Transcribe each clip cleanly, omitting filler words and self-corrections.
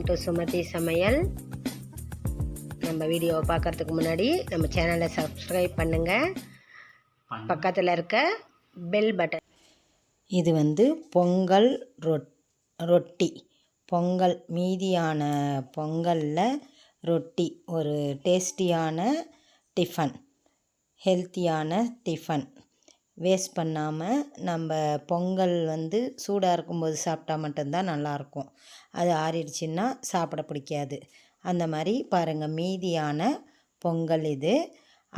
Welcome to Sumathi சமையல். நம்ம வீடியோவை பார்க்குறதுக்கு முன்னாடி நம்ம சேனலை சப்ஸ்கிரைப் பண்ணுங்கள், பக்கத்தில் இருக்க பெல் பட்டன். இது பொங்கல் ரொட்டி. பொங்கல் மீதியான பொங்கலில் ரொட்டி ஒரு டேஸ்டியான டிஃபன், ஹெல்த்தியான டிஃபன். வேஸ்ட் பண்ணாமல் நம்ம பொங்கல் சூடாக இருக்கும்போது சாப்பிட்டா மட்டும்தான் நல்லாயிருக்கும். அது ஆறிடுச்சின்னா சாப்பிட பிடிக்காது. அந்த மாதிரி பாருங்கள், மீதியான பொங்கல் இது.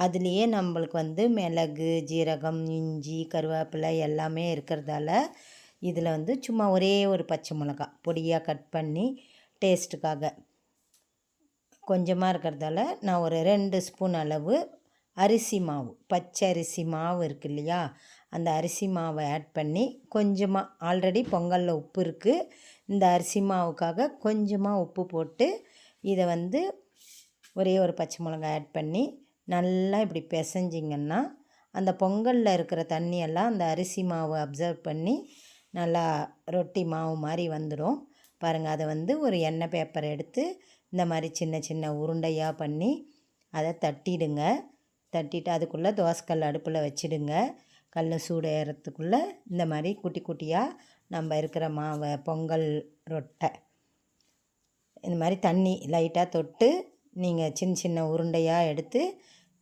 அதுலேயே நம்மளுக்கு மிளகு, ஜீரகம், இஞ்சி, கருவேப்பிலை எல்லாமே இருக்கிறதால இதில் சும்மா ஒரே ஒரு பச்சை மிளகா பொடியாக கட் பண்ணி டேஸ்ட்டுக்காக கொஞ்சமாக இருக்கிறதால நான் ஒரு 2 ஸ்பூன் அளவு அரிசி மாவு, பச்சை அரிசி மாவு இருக்கு இல்லையா, அந்த அரிசி மாவை ஆட் பண்ணி கொஞ்சமாக, ஆல்ரெடி பொங்கலில் உப்பு இருக்குது, இந்த அரிசி மாவுக்காக கொஞ்சமாக உப்பு போட்டு இதை ஒரே ஒரு பச்சை மிளகாய் ஆட் பண்ணி நல்லா இப்படி பிசைஞ்சிங்கன்னா அந்த பொங்கலில் இருக்கிற தண்ணியெல்லாம் அந்த அரிசி மாவு அப்சர்வ் பண்ணி நல்லா ரொட்டி மாவு மாதிரி வந்துடும். பாருங்கள், அதை ஒரு எண்ணெய் பேப்பர் எடுத்து இந்த மாதிரி சின்ன சின்ன உருண்டையாக பண்ணி அதை தட்டிடுங்க. தட்டிட்டு அதுக்குள்ளே தோசைக்கல் அடுப்பில் வச்சிடுங்க. கல் சூடு ஏறத்துக்குள்ளே இந்த மாதிரி குட்டி குட்டியாக நம்ம இருக்கிற மாவை, பொங்கல் ரொட்டை இந்த மாதிரி தண்ணி லைட்டாக தொட்டு நீங்கள் சின்ன சின்ன உருண்டையாக எடுத்து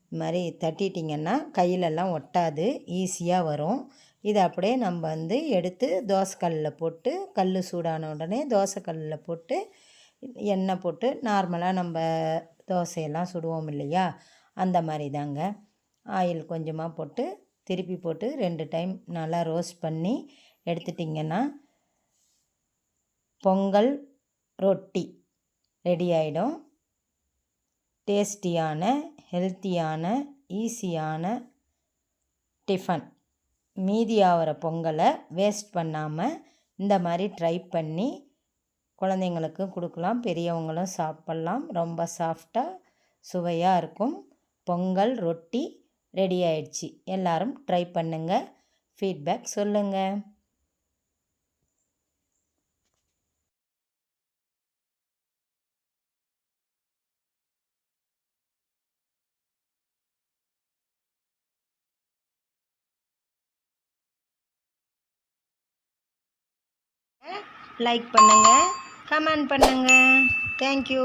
இது மாதிரி தட்டிட்டிங்கன்னா கையிலெல்லாம் ஒட்டாது, ஈஸியாக வரும். இதை அப்படியே நம்ம எடுத்து தோசைக்கல்லில் போட்டு, கல் சூடான உடனே தோசைக்கல்லில் போட்டு எண்ணெய் போட்டு நார்மலாக நம்ம தோசையெல்லாம் சுடுவோம் இல்லையா, அந்த மாதிரி தாங்க. ஆயில் கொஞ்சமாக போட்டு திருப்பி போட்டு 2 டைம் நல்லா ரோஸ்ட் பண்ணி எடுத்துட்டிங்கன்னா பொங்கல் ரொட்டி ரெடி ஆகிடும். டேஸ்டியான, ஹெல்த்தியான, ஈஸியான டிஃபன். மீதி ஆகிற பொங்கலை வேஸ்ட் பண்ணாமல் இந்த மாதிரி ட்ரை பண்ணி குழந்தைங்களுக்கும் கொடுக்கலாம், பெரியவங்களும் சாப்பிட்லாம். ரொம்ப சாஃப்டாக சுவையாக இருக்கும். பொங்கல் ரொட்டி ரெடி ஆயிடுச்சு. எல்லாரும் ட்ரை பண்ணுங்கள், ஃபீட்பேக் சொல்லுங்கள். லைக் பண்ணுங்கள், கமெண்ட் பண்ணுங்கள். தேங்க்யூ.